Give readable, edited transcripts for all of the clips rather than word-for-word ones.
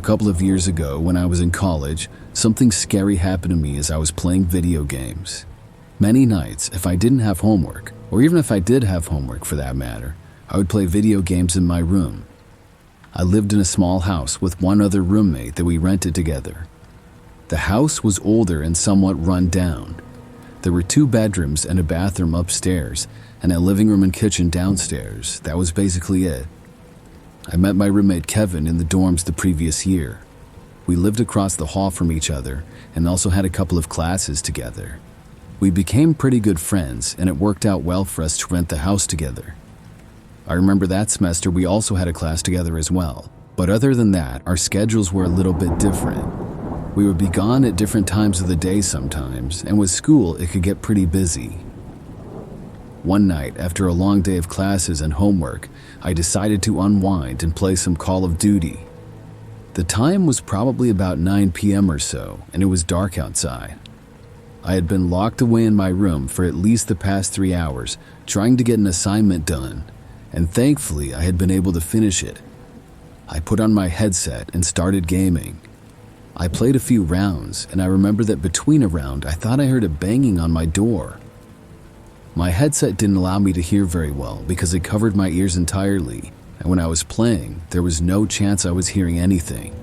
A couple of years ago, when I was in college, something scary happened to me as I was playing video games. Many nights, if I didn't have homework, or even if I did have homework for that matter, I would play video games in my room. I lived in a small house with one other roommate that we rented together. The house was older and somewhat run down. There were 2 bedrooms and a bathroom upstairs, and a living room and kitchen downstairs. That was basically it. I met my roommate Kevin in the dorms the previous year. We lived across the hall from each other and also had a couple of classes together. We became pretty good friends, and it worked out well for us to rent the house together. I remember that semester we also had a class together as well, but other than that, our schedules were a little bit different. We would be gone at different times of the day sometimes, and with school it could get pretty busy. One night, after a long day of classes and homework, I decided to unwind and play some Call of Duty. The time was probably about 9 p.m. or so, and it was dark outside. I had been locked away in my room for at least the past 3 hours, trying to get an assignment done, and thankfully I had been able to finish it. I put on my headset and started gaming. I played a few rounds, and I remember that between a round I thought I heard a banging on my door. My headset didn't allow me to hear very well because it covered my ears entirely, and when I was playing, there was no chance I was hearing anything.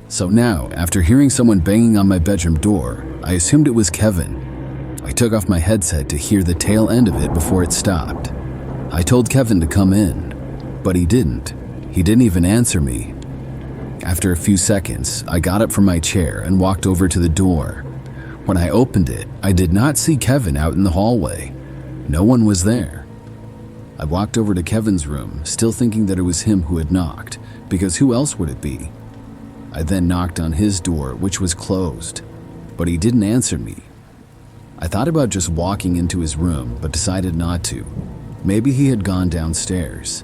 So now, after hearing someone banging on my bedroom door, I assumed it was Kevin. I took off my headset to hear the tail end of it before it stopped. I told Kevin to come in, but he didn't. He didn't even answer me. After a few seconds, I got up from my chair and walked over to the door. When I opened it, I did not see Kevin out in the hallway. No one was there. I walked over to Kevin's room, still thinking that it was him who had knocked, because who else would it be? I then knocked on his door, which was closed, but he didn't answer me. I thought about just walking into his room, but decided not to. Maybe he had gone downstairs.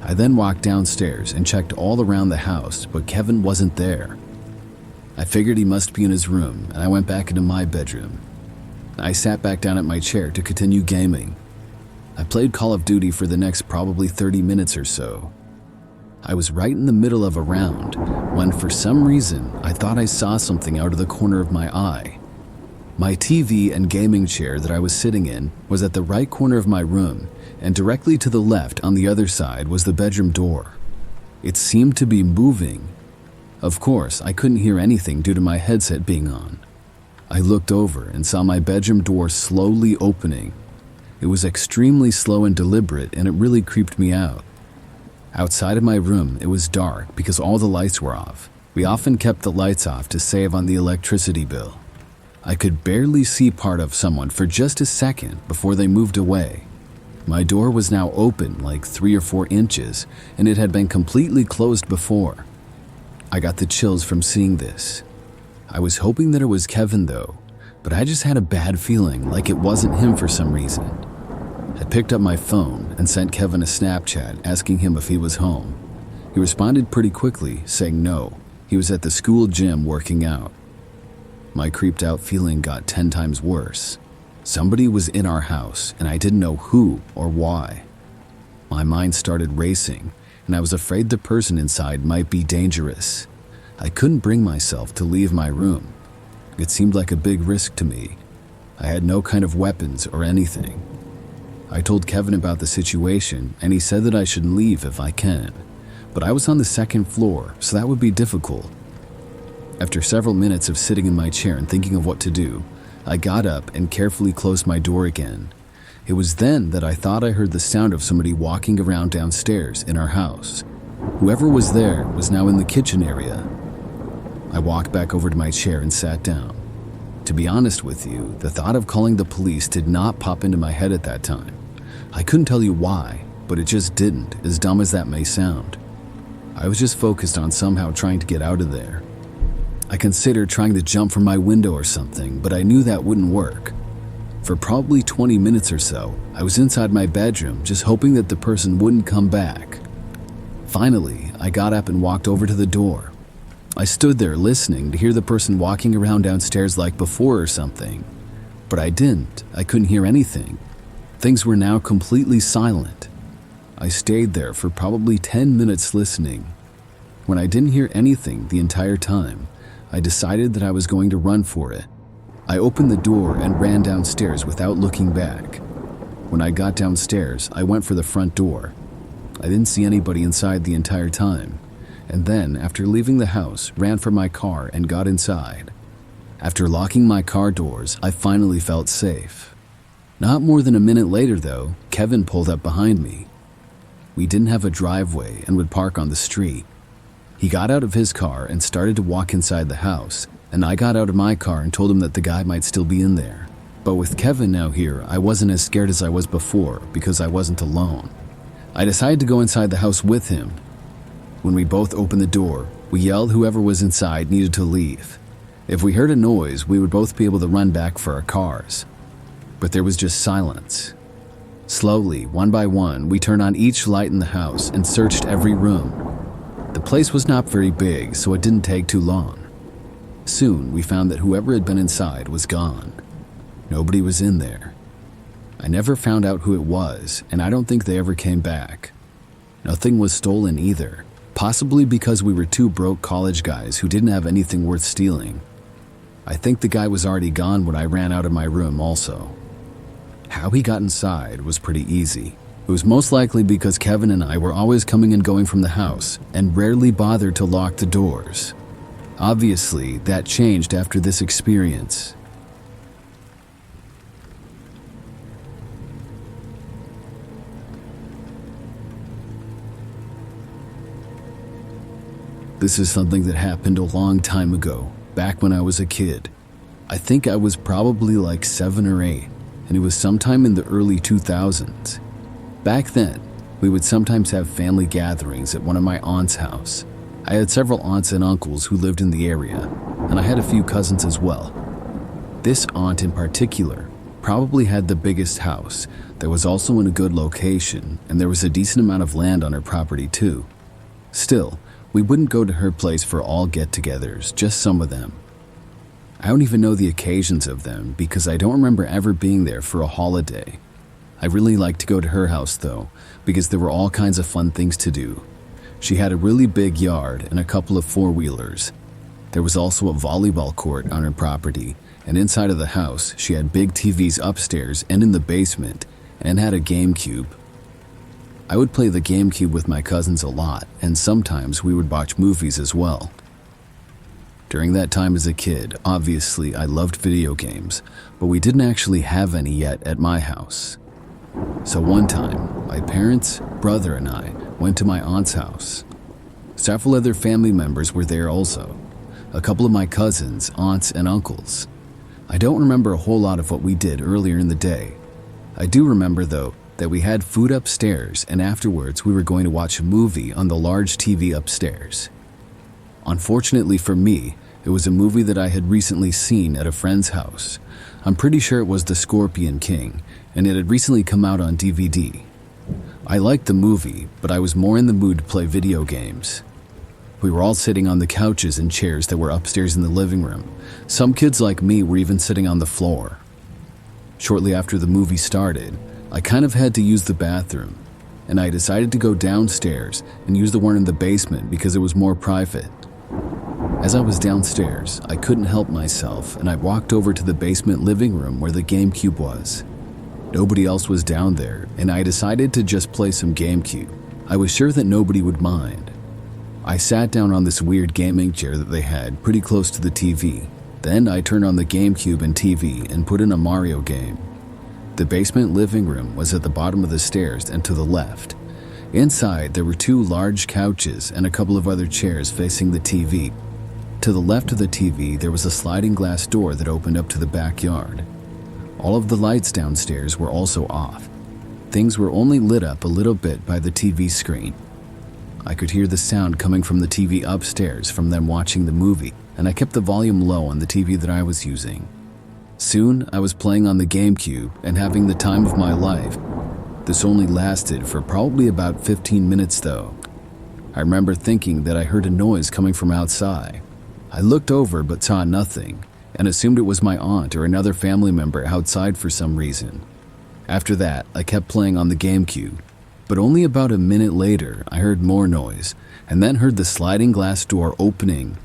I then walked downstairs and checked all around the house, but Kevin wasn't there. I figured he must be in his room, and I went back into my bedroom. I sat back down at my chair to continue gaming. I played Call of Duty for the next probably 30 minutes or so. I was right in the middle of a round when, for some reason, I thought I saw something out of the corner of my eye. My TV and gaming chair that I was sitting in was at the right corner of my room, and directly to the left on the other side was the bedroom door. It seemed to be moving. Of course, I couldn't hear anything due to my headset being on. I looked over and saw my bedroom door slowly opening. It was extremely slow and deliberate, and it really creeped me out. Outside of my room, it was dark because all the lights were off. We often kept the lights off to save on the electricity bill. I could barely see part of someone for just a second before they moved away. My door was now open like 3 or 4 inches, and it had been completely closed before. I got the chills from seeing this. I was hoping that it was Kevin though, but I just had a bad feeling like it wasn't him for some reason. I picked up my phone and sent Kevin a Snapchat asking him if he was home. He responded pretty quickly, saying no, he was at the school gym working out. My creeped out feeling got 10 times worse. Somebody was in our house, and I didn't know who or why. My mind started racing, and I was afraid the person inside might be dangerous. I couldn't bring myself to leave my room. It seemed like a big risk to me. I had no kind of weapons or anything. I told Kevin about the situation, and he said that I should leave if I can, but I was on the 2nd floor, so that would be difficult. After several minutes of sitting in my chair and thinking of what to do, I got up and carefully closed my door again. It was then that I thought I heard the sound of somebody walking around downstairs in our house. Whoever was there was now in the kitchen area. I walked back over to my chair and sat down. To be honest with you, the thought of calling the police did not pop into my head at that time. I couldn't tell you why, but it just didn't, as dumb as that may sound. I was just focused on somehow trying to get out of there. I considered trying to jump from my window or something, but I knew that wouldn't work. For probably 20 minutes or so, I was inside my bedroom just hoping that the person wouldn't come back. Finally, I got up and walked over to the door. I stood there listening to hear the person walking around downstairs like before or something. But I didn't. I couldn't hear anything. Things were now completely silent. I stayed there for probably 10 minutes listening. When I didn't hear anything the entire time, I decided that I was going to run for it. I opened the door and ran downstairs without looking back. When I got downstairs, I went for the front door. I didn't see anybody inside the entire time, and then, after leaving the house, ran for my car and got inside. After locking my car doors, I finally felt safe. Not more than a minute later, though, Kevin pulled up behind me. We didn't have a driveway and would park on the street. He got out of his car and started to walk inside the house, and I got out of my car and told him that the guy might still be in there. But with Kevin now here, I wasn't as scared as I was before because I wasn't alone. I decided to go inside the house with him. When we both opened the door, we yelled whoever was inside needed to leave. If we heard a noise, we would both be able to run back for our cars. But there was just silence. Slowly, one by one, we turned on each light in the house and searched every room. The place was not very big, so it didn't take too long. Soon, we found that whoever had been inside was gone. Nobody was in there. I never found out who it was, and I don't think they ever came back. Nothing was stolen either, possibly because we were two broke college guys who didn't have anything worth stealing. I think the guy was already gone when I ran out of my room also. How he got inside was pretty easy. It was most likely because Kevin and I were always coming and going from the house and rarely bothered to lock the doors. Obviously, that changed after this experience. This is something that happened a long time ago, back when I was a kid. I think I was probably like 7 or 8, and it was sometime in the early 2000s. Back then, we would sometimes have family gatherings at one of my aunt's house. I had several aunts and uncles who lived in the area, and I had a few cousins as well. This aunt in particular probably had the biggest house that was also in a good location, and there was a decent amount of land on her property too. Still, we wouldn't go to her place for all get-togethers, just some of them. I don't even know the occasions of them because I don't remember ever being there for a holiday. I really liked to go to her house though, because there were all kinds of fun things to do. She had a really big yard and a couple of four-wheelers. There was also a volleyball court on her property, and inside of the house, she had big TVs upstairs and in the basement, and had a GameCube. I would play the GameCube with my cousins a lot, and sometimes we would watch movies as well. During that time as a kid, obviously I loved video games, but we didn't actually have any yet at my house. So one time, my parents, brother, and I went to my aunt's house. Several other family members were there also. A couple of my cousins, aunts, and uncles. I don't remember a whole lot of what we did earlier in the day. I do remember, though, that we had food upstairs, and afterwards we were going to watch a movie on the large TV upstairs. Unfortunately for me, it was a movie that I had recently seen at a friend's house. I'm pretty sure it was The Scorpion King, and it had recently come out on DVD. I liked the movie, but I was more in the mood to play video games. We were all sitting on the couches and chairs that were upstairs in the living room. Some kids like me were even sitting on the floor. Shortly after the movie started, I kind of had to use the bathroom, and I decided to go downstairs and use the one in the basement because it was more private. As I was downstairs, I couldn't help myself, and I walked over to the basement living room where the GameCube was. Nobody else was down there, and I decided to just play some GameCube. I was sure that nobody would mind. I sat down on this weird gaming chair that they had pretty close to the TV. Then I turned on the GameCube and TV and put in a Mario game. The basement living room was at the bottom of the stairs and to the left. Inside, there were 2 large couches and a couple of other chairs facing the TV. To the left of the TV, there was a sliding glass door that opened up to the backyard. All of the lights downstairs were also off. Things were only lit up a little bit by the TV screen. I could hear the sound coming from the TV upstairs from them watching the movie, and I kept the volume low on the TV that I was using. Soon, I was playing on the GameCube and having the time of my life. This only lasted for probably about 15 minutes though. I remember thinking that I heard a noise coming from outside. I looked over but saw nothing, and assumed it was my aunt or another family member outside for some reason. After that, I kept playing on the GameCube. But only about a minute later, I heard more noise and then heard the sliding glass door opening.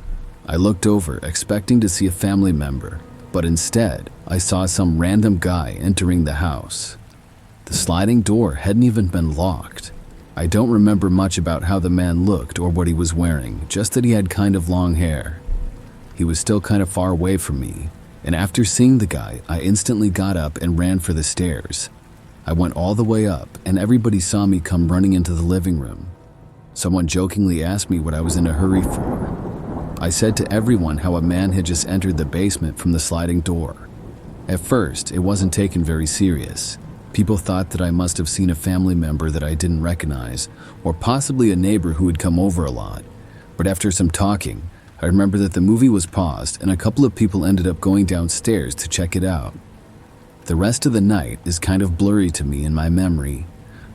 I looked over, expecting to see a family member, but instead, I saw some random guy entering the house. The sliding door hadn't even been locked. I don't remember much about how the man looked or what he was wearing, just that he had kind of long hair. He was still kind of far away from me, and after seeing the guy, I instantly got up and ran for the stairs. I went all the way up, and everybody saw me come running into the living room. Someone jokingly asked me what I was in a hurry for. I said to everyone how a man had just entered the basement from the sliding door. At first, it wasn't taken very serious. People thought that I must have seen a family member that I didn't recognize, or possibly a neighbor who had come over a lot. But after some talking, I remember that the movie was paused and a couple of people ended up going downstairs to check it out. The rest of the night is kind of blurry to me in my memory.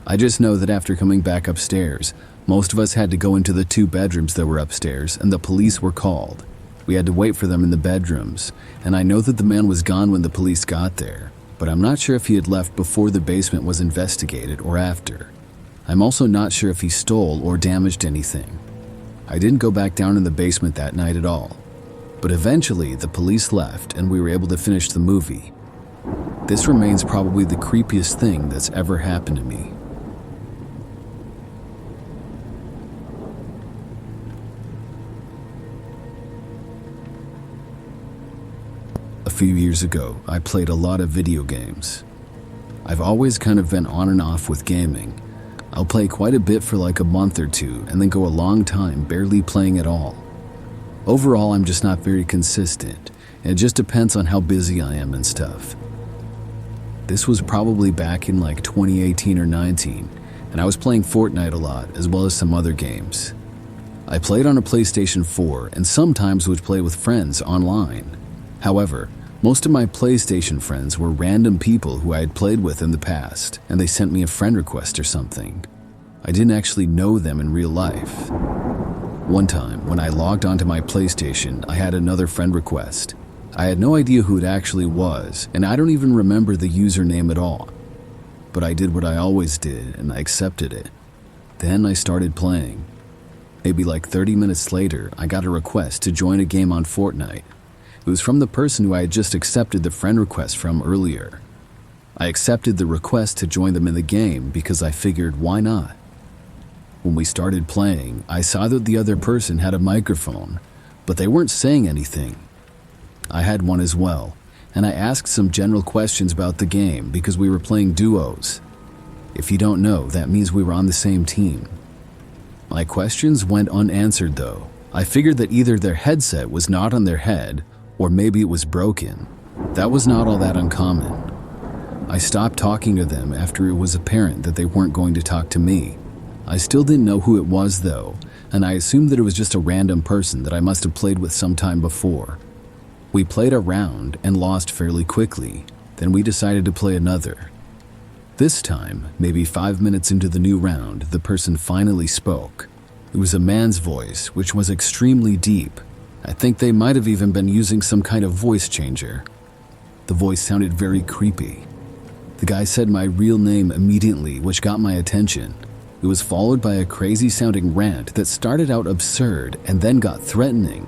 I just know that after coming back upstairs, most of us had to go into the 2 bedrooms that were upstairs and the police were called. We had to wait for them in the bedrooms, and I know that the man was gone when the police got there, but I'm not sure if he had left before the basement was investigated or after. I'm also not sure if he stole or damaged anything. I didn't go back down in the basement that night at all, but eventually the police left and we were able to finish the movie. This remains probably the creepiest thing that's ever happened to me. A few years ago, I played a lot of video games. I've always kind of been on and off with gaming. I'll play quite a bit for like a month or two and then go a long time barely playing at all. Overall, I'm just not very consistent, and it just depends on how busy I am and stuff. This was probably back in like 2018 or 19, and I was playing Fortnite a lot as well as some other games. I played on a PlayStation 4 and sometimes would play with friends online. However, most of my PlayStation friends were random people who I had played with in the past, and they sent me a friend request or something. I didn't actually know them in real life. One time, when I logged onto my PlayStation, I had another friend request. I had no idea who it actually was, and I don't even remember the username at all. But I did what I always did, and I accepted it. Then I started playing. Maybe like 30 minutes later, I got a request to join a game on Fortnite. It was from the person who I had just accepted the friend request from earlier. I accepted the request to join them in the game because I figured, why not? When we started playing, I saw that the other person had a microphone, but they weren't saying anything. I had one as well, and I asked some general questions about the game because we were playing duos. If you don't know, that means we were on the same team. My questions went unanswered though. I figured that either their headset was not on their head, or maybe it was broken. That was not all that uncommon. I stopped talking to them after it was apparent that they weren't going to talk to me. I still didn't know who it was though, and I assumed that it was just a random person that I must have played with some time before. We played a round and lost fairly quickly, then we decided to play another. This time, maybe 5 minutes into the new round, the person finally spoke. It was a man's voice, which was extremely deep. I think they might have even been using some kind of voice changer. The voice sounded very creepy. The guy said my real name immediately, which got my attention. It was followed by a crazy-sounding rant that started out absurd and then got threatening.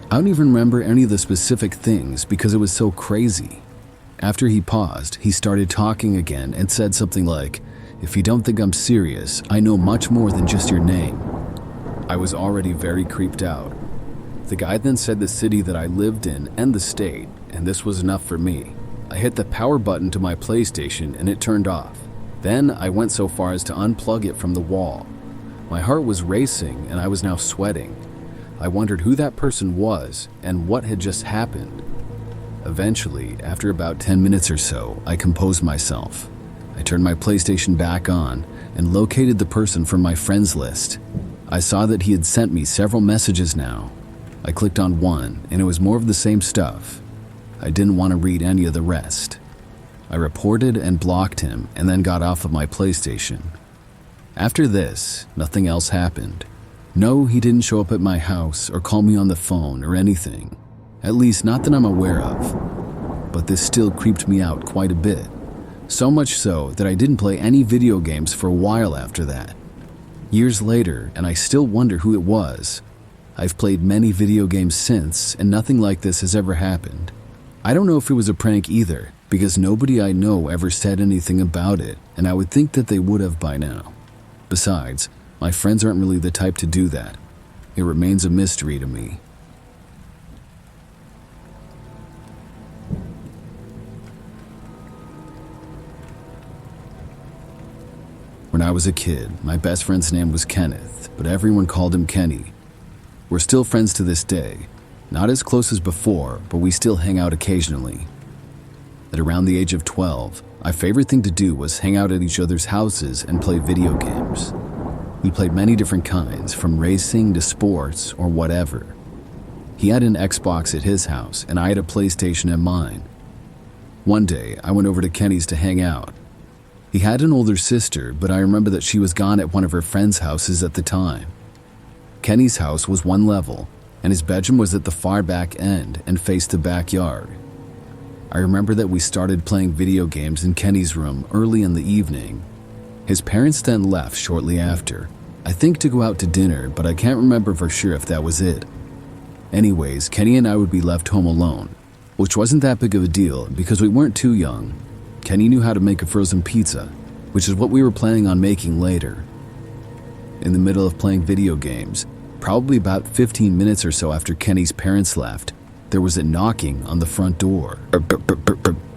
I don't even remember any of the specific things because it was so crazy. After he paused, he started talking again and said something like, "If you don't think I'm serious, I know much more than just your name." I was already very creeped out. The guy then said the city that I lived in and the state, and this was enough for me. I hit the power button to my PlayStation and it turned off. Then I went so far as to unplug it from the wall. My heart was racing and I was now sweating. I wondered who that person was and what had just happened. Eventually, after about 10 minutes or so, I composed myself. I turned my PlayStation back on and located the person from my friends list. I saw that he had sent me several messages now. I clicked on one, and it was more of the same stuff. I didn't want to read any of the rest. I reported and blocked him, and then got off of my PlayStation. After this, nothing else happened. No, he didn't show up at my house or call me on the phone or anything. At least not that I'm aware of. But this still creeped me out quite a bit. So much so that I didn't play any video games for a while after that. Years later, and I still wonder who it was. I've played many video games since, and nothing like this has ever happened. I don't know if it was a prank either, because nobody I know ever said anything about it, and I would think that they would have by now. Besides, my friends aren't really the type to do that. It remains a mystery to me. When I was a kid, my best friend's name was Kenneth, but everyone called him Kenny. We're still friends to this day. Not as close as before, but we still hang out occasionally. At around the age of 12, my favorite thing to do was hang out at each other's houses and play video games. We played many different kinds, from racing to sports or whatever. He had an Xbox at his house, and I had a PlayStation at mine. One day, I went over to Kenny's to hang out. He had an older sister, but I remember that she was gone at one of her friends' houses at the time. Kenny's house was one level, and his bedroom was at the far back end and faced the backyard. I remember that we started playing video games in Kenny's room early in the evening. His parents then left shortly after, I think to go out to dinner, but I can't remember for sure if that was it. Anyways, Kenny and I would be left home alone, which wasn't that big of a deal because we weren't too young. Kenny knew how to make a frozen pizza, which is what we were planning on making later. In the middle of playing video games, probably about 15 minutes or so after Kenny's parents left, there was a knocking on the front door.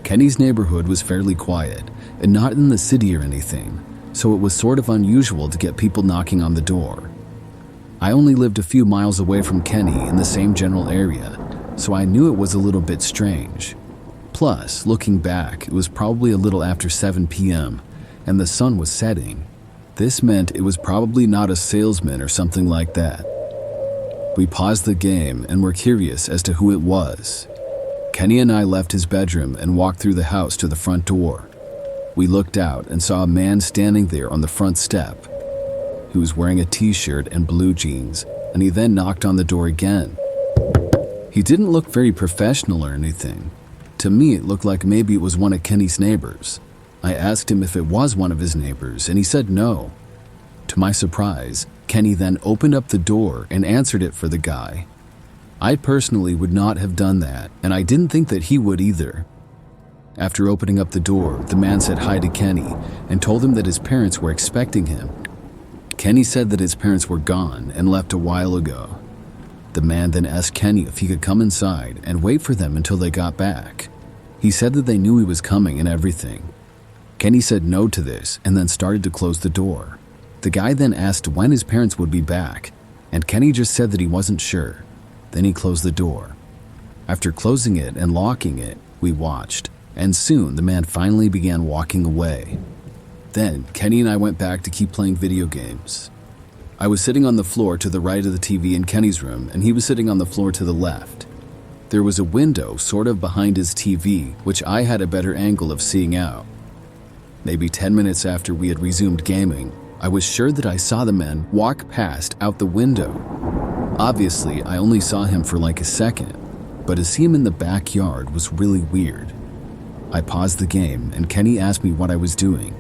Kenny's neighborhood was fairly quiet, and not in the city or anything, so it was sort of unusual to get people knocking on the door. I only lived a few miles away from Kenny in the same general area, so I knew it was a little bit strange. Plus, looking back, it was probably a little after 7 p.m., and the sun was setting. This meant it was probably not a salesman or something like that. We paused the game and were curious as to who it was. Kenny and I left his bedroom and walked through the house to the front door. We looked out and saw a man standing there on the front step. He was wearing a t-shirt and blue jeans, and he then knocked on the door again. He didn't look very professional or anything. To me, it looked like maybe it was one of Kenny's neighbors. I asked him if it was one of his neighbors, and he said no. To my surprise, Kenny then opened up the door and answered it for the guy. I personally would not have done that, and I didn't think that he would either. After opening up the door, the man said hi to Kenny and told him that his parents were expecting him. Kenny said that his parents were gone and left a while ago. The man then asked Kenny if he could come inside and wait for them until they got back. He said that they knew he was coming and everything. Kenny said no to this and then started to close the door. The guy then asked when his parents would be back, and Kenny just said that he wasn't sure. Then he closed the door. After closing it and locking it, we watched, and soon the man finally began walking away. Then Kenny and I went back to keep playing video games. I was sitting on the floor to the right of the TV in Kenny's room, and he was sitting on the floor to the left. There was a window sort of behind his TV, which I had a better angle of seeing out. Maybe 10 minutes after we had resumed gaming, I was sure that I saw the man walk past out the window. Obviously, I only saw him for like a second, but to see him in the backyard was really weird. I paused the game, and Kenny asked me what I was doing.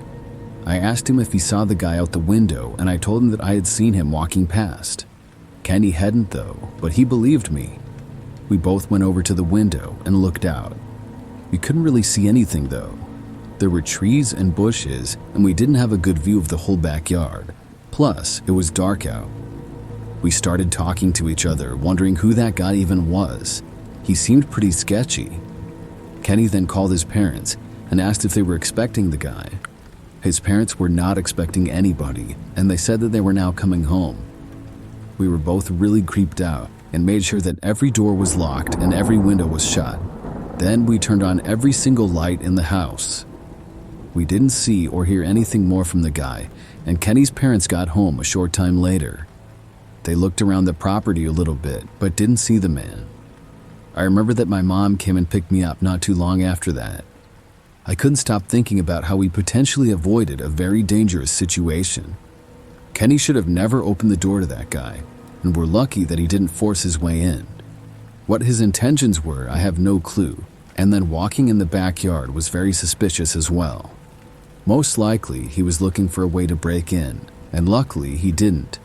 I asked him if he saw the guy out the window, and I told him that I had seen him walking past. Kenny hadn't though, but he believed me. We both went over to the window and looked out. We couldn't really see anything though. There were trees and bushes, and we didn't have a good view of the whole backyard. Plus, it was dark out. We started talking to each other, wondering who that guy even was. He seemed pretty sketchy. Kenny then called his parents and asked if they were expecting the guy. His parents were not expecting anybody, and they said that they were now coming home. We were both really creeped out and made sure that every door was locked and every window was shut. Then we turned on every single light in the house. We didn't see or hear anything more from the guy, and Kenny's parents got home a short time later. They looked around the property a little bit, but didn't see the man. I remember that my mom came and picked me up not too long after that. I couldn't stop thinking about how we potentially avoided a very dangerous situation. Kenny should have never opened the door to that guy, and we're lucky that he didn't force his way in. What his intentions were, I have no clue, and then walking in the backyard was very suspicious as well. Most likely, he was looking for a way to break in, and luckily he didn't.